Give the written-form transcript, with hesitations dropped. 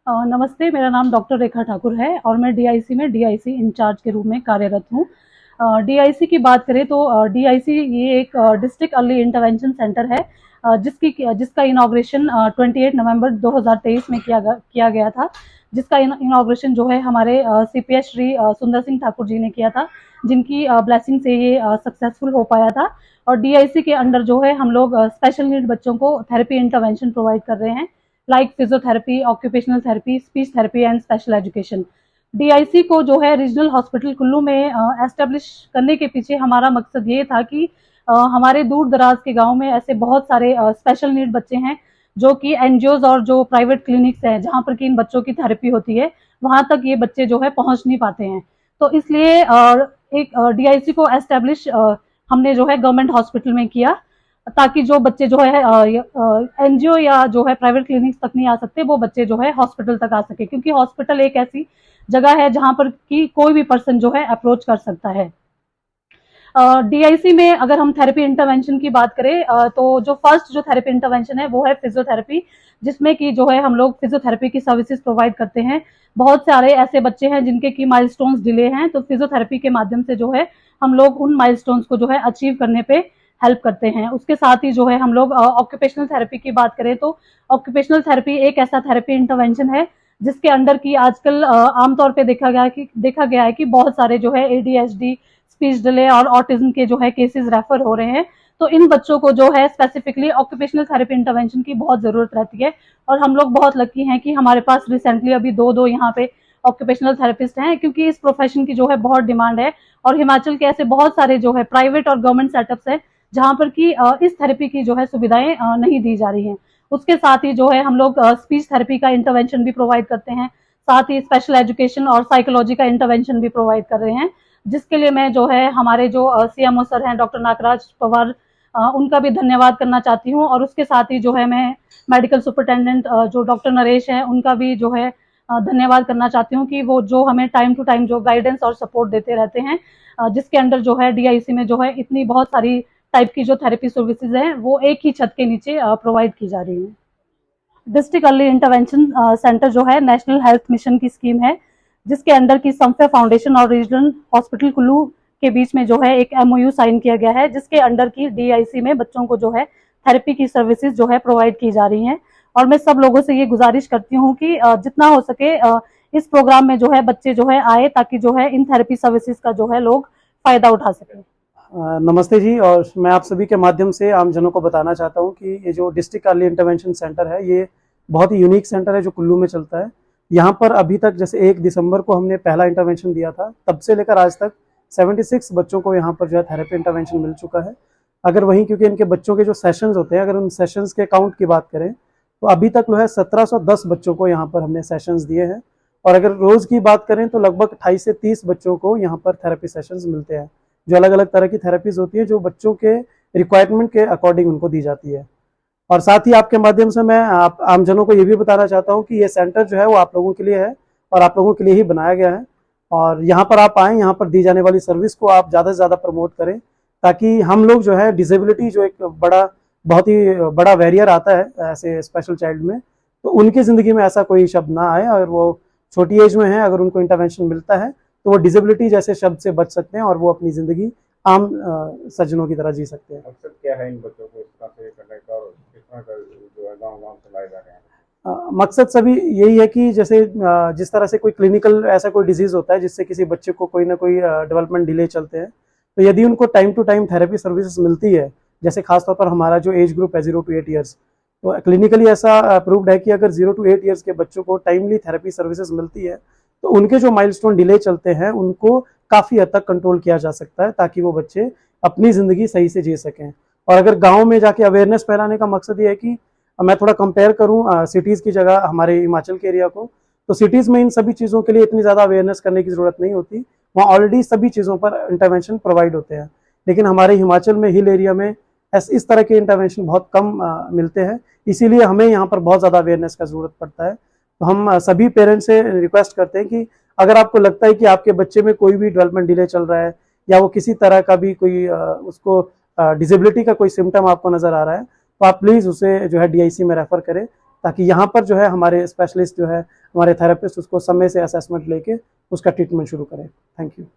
नमस्ते, मेरा नाम डॉक्टर रेखा ठाकुर है और मैं डीआईसी में डीआईसी इंचार्ज के रूप में कार्यरत हूँ। डीआईसी की बात करें तो डीआईसी ये एक डिस्ट्रिक्ट अर्ली इंटरवेंशन सेंटर है, जिसका इनॉग्रेशन 28 नवंबर 2023 में किया गया था, जिसका इनॉग्रेशन जो है हमारे सीपीएस श्री सुंदर सिंह ठाकुर जी ने किया था, जिनकी ब्लेसिंग से ये सक्सेसफुल हो पाया था। और डीआईसी के अंडर जो है हम लोग स्पेशल नीड बच्चों को थेरेपी इंटरवेंशन प्रोवाइड कर रहे हैं, like physiotherapy, occupational therapy, speech therapy and special education. DIC को जो है रीजनल हॉस्पिटल कुल्लू में एस्टेब्लिश करने के पीछे हमारा मकसद ये था कि हमारे दूर दराज के गांव में ऐसे बहुत सारे स्पेशल नीड बच्चे हैं जो कि एनजीओज और जो प्राइवेट क्लिनिक्स हैं जहां पर कि इन बच्चों की थेरेपी होती है, वहां तक ये बच्चे जो है पहुंच नहीं पाते हैं। तो इसलिए एक डीआईसी को एस्टेब्लिश हमने जो है गवर्नमेंट हॉस्पिटल में किया, ताकि जो बच्चे जो है एनजीओ या जो है प्राइवेट क्लिनिक्स तक नहीं आ सकते, वो बच्चे जो है हॉस्पिटल तक आ सके, क्योंकि हॉस्पिटल एक ऐसी जगह है जहां पर कि कोई भी पर्सन जो है अप्रोच कर सकता है। डीआईसी में अगर हम थेरेपी इंटरवेंशन की बात करें तो जो फर्स्ट जो थेरेपी इंटरवेंशन है वो है फिजियोथेरेपी, जिसमें कि जो है हम लोग फिजियोथेरेपी की सर्विसेज प्रोवाइड करते हैं। बहुत सारे ऐसे बच्चे हैं जिनके की माइलस्टोन्स डिले हैं, तो फिजियोथेरेपी के माध्यम से जो है हम लोग उन माइलस्टोन्स को जो है अचीव करने पे हेल्प करते हैं। उसके साथ ही जो है हम लोग ऑक्यूपेशनल थेरेपी की बात करें तो ऑक्यूपेशनल थेरेपी एक ऐसा थेरेपी इंटरवेंशन है जिसके अंडर की आजकल आमतौर पे देखा गया है कि बहुत सारे जो है एडीएचडी, स्पीच डिले और ऑटिज्म के जो है केसेस रेफर हो रहे हैं। तो इन बच्चों को जो है स्पेसिफिकली ऑक्यूपेशनल थेरेपी इंटरवेंशन की बहुत जरूरत रहती है, और हम लोग बहुत लकी हैं कि हमारे पास रिसेंटली अभी दो यहाँ पे ऑक्यूपेशनल थेरेपिस्ट हैं, क्योंकि इस प्रोफेशन की जो है बहुत डिमांड है। और हिमाचल के ऐसे बहुत सारे जो है प्राइवेट और गवर्नमेंट सेटअप्स हैं जहां पर कि इस थेरेपी की जो है सुविधाएं नहीं दी जा रही हैं। उसके साथ ही जो है हम लोग स्पीच थेरेपी का इंटरवेंशन भी प्रोवाइड करते हैं, साथ ही स्पेशल एजुकेशन और साइकोलॉजी का इंटरवेंशन भी प्रोवाइड कर रहे हैं, जिसके लिए मैं जो है हमारे जो सीएमओ सर हैं डॉक्टर नागराज पवार, उनका भी धन्यवाद करना चाहती हूँ। और उसके साथ ही जो है मैं मेडिकल सुपरिटेंडेंट जो डॉक्टर नरेश हैं उनका भी जो है धन्यवाद करना चाहती हूँ कि वो जो हमें टाइम टू टाइम जो गाइडेंस और सपोर्ट देते रहते हैं, जिसके अंडर जो है डीआईसी में जो है इतनी बहुत सारी टाइप की जो थेरेपी सर्विसेज हैं वो एक ही छत के नीचे प्रोवाइड की जा रही है। डिस्ट्रिक्ट अर्ली इंटरवेंशन सेंटर जो है नेशनल हेल्थ मिशन की स्कीम है, जिसके अंडर की संफे फाउंडेशन और रीजनल हॉस्पिटल कुल्लू के बीच में जो है एक एमओयू साइन किया गया है, जिसके अंडर की डीआईसी में बच्चों को जो है थेरेपी की सर्विसेज जो है प्रोवाइड की जा रही हैं। और मैं सब लोगों से ये गुजारिश करती हूँ कि जितना हो सके इस प्रोग्राम में जो है बच्चे जो है आए, ताकि जो है इन थेरेपी सर्विसेज का जो है लोग फायदा उठा सकें। नमस्ते जी, और मैं आप सभी के माध्यम से आम जनों को बताना चाहता हूं कि ये जो डिस्ट्रिक्ट अर्ली इंटरवेंशन सेंटर है ये बहुत ही यूनिक सेंटर है जो कुल्लू में चलता है। यहाँ पर अभी तक जैसे 1 दिसंबर को हमने पहला इंटरवेंशन दिया था, तब से लेकर आज तक 76 बच्चों को यहाँ पर जो है थेरेपी इंटरवेंशन मिल चुका है। अगर वहीं क्योंकि इनके बच्चों के जो सेशंस होते हैं, अगर उन सेशंस के काउंट की बात करें तो अभी तक जो है 1710 बच्चों को यहाँ पर हमने सेशंस दिए हैं। और अगर रोज़ की बात करें तो लगभग 28 से 30 बच्चों को यहाँ पर थेरेपी सेशंस मिलते हैं, जो अलग अलग तरह की थेरेपीज होती है जो बच्चों के रिक्वायरमेंट के अकॉर्डिंग उनको दी जाती है। और साथ ही आपके माध्यम से मैं आप आम जनों को ये भी बताना चाहता हूँ कि ये सेंटर जो है वो आप लोगों के लिए है और आप लोगों के लिए ही बनाया गया है। और यहाँ पर आप आएँ, यहाँ पर दी जाने वाली सर्विस को आप ज़्यादा से ज़्यादा प्रमोट करें, ताकि हम लोग जो है डिसेबिलिटी जो एक बहुत ही बड़ा बैरियर आता है ऐसे स्पेशल चाइल्ड में, तो उनकी ज़िंदगी में ऐसा कोई शब्द ना आए। अगर वो छोटी एज में है, अगर उनको इंटरवेंशन मिलता है तो वो डिसेबिलिटी जैसे शब्द से बच सकते हैं और वो अपनी ज़िंदगी आम सज्जनों की तरह जी सकते हैं। मकसद क्या है इन बच्चों को इस तरह से करने का और किस तरह का जो है गाँव-गाँव चलाए जा रहे हैं? मकसद सभी यही है कि जैसे जिस तरह से कोई क्लिनिकल ऐसा कोई डिजीज़ होता है जिससे किसी बच्चे को कोई ना कोई डेवलपमेंट डिले चलते हैं, तो यदि उनको time to time therapy services मिलती है, जैसे खासतौर पर हमारा जो एज ग्रुप है 0 to 8 ईयर्स, तो क्लिनिकली ऐसा अप्रूव्ड है कि अगर 0 to 8 ईयर्स के बच्चों को टाइमली थेरेपी सर्विसेज मिलती है तो उनके जो माइलस्टोन डिले चलते हैं उनको काफ़ी हद तक कंट्रोल किया जा सकता है, ताकि वो बच्चे अपनी ज़िंदगी सही से जी सकें। और अगर गांव में जाके अवेयरनेस फैलाने का मकसद ये है कि मैं थोड़ा कंपेयर करूं सिटीज़ की जगह हमारे हिमाचल के एरिया को, तो सिटीज़ में इन सभी चीज़ों के लिए इतनी ज़्यादा अवेयरनेस करने की ज़रूरत नहीं होती, वहाँ ऑलरेडी सभी चीज़ों पर इंटरवेंशन प्रोवाइड होते हैं। लेकिन हमारे हिमाचल में हिल एरिया में इस तरह के इंटरवेंशन बहुत कम मिलते हैं, इसीलिए हमें यहाँ पर बहुत ज़्यादा अवेयरनेस का ज़रूरत पड़ता है। तो हम सभी पेरेंट्स से रिक्वेस्ट करते हैं कि अगर आपको लगता है कि आपके बच्चे में कोई भी डेवलपमेंट डिले चल रहा है या वो किसी तरह का भी कोई उसको डिसेबिलिटी का कोई सिम्टम आपको नज़र आ रहा है, तो आप प्लीज़ उसे जो है डीआईसी में रेफ़र करें, ताकि यहाँ पर जो है हमारे स्पेशलिस्ट जो है, हमारे थेरेपिस्ट उसको समय से असेसमेंट लेके उसका ट्रीटमेंट शुरू करें। Thank you.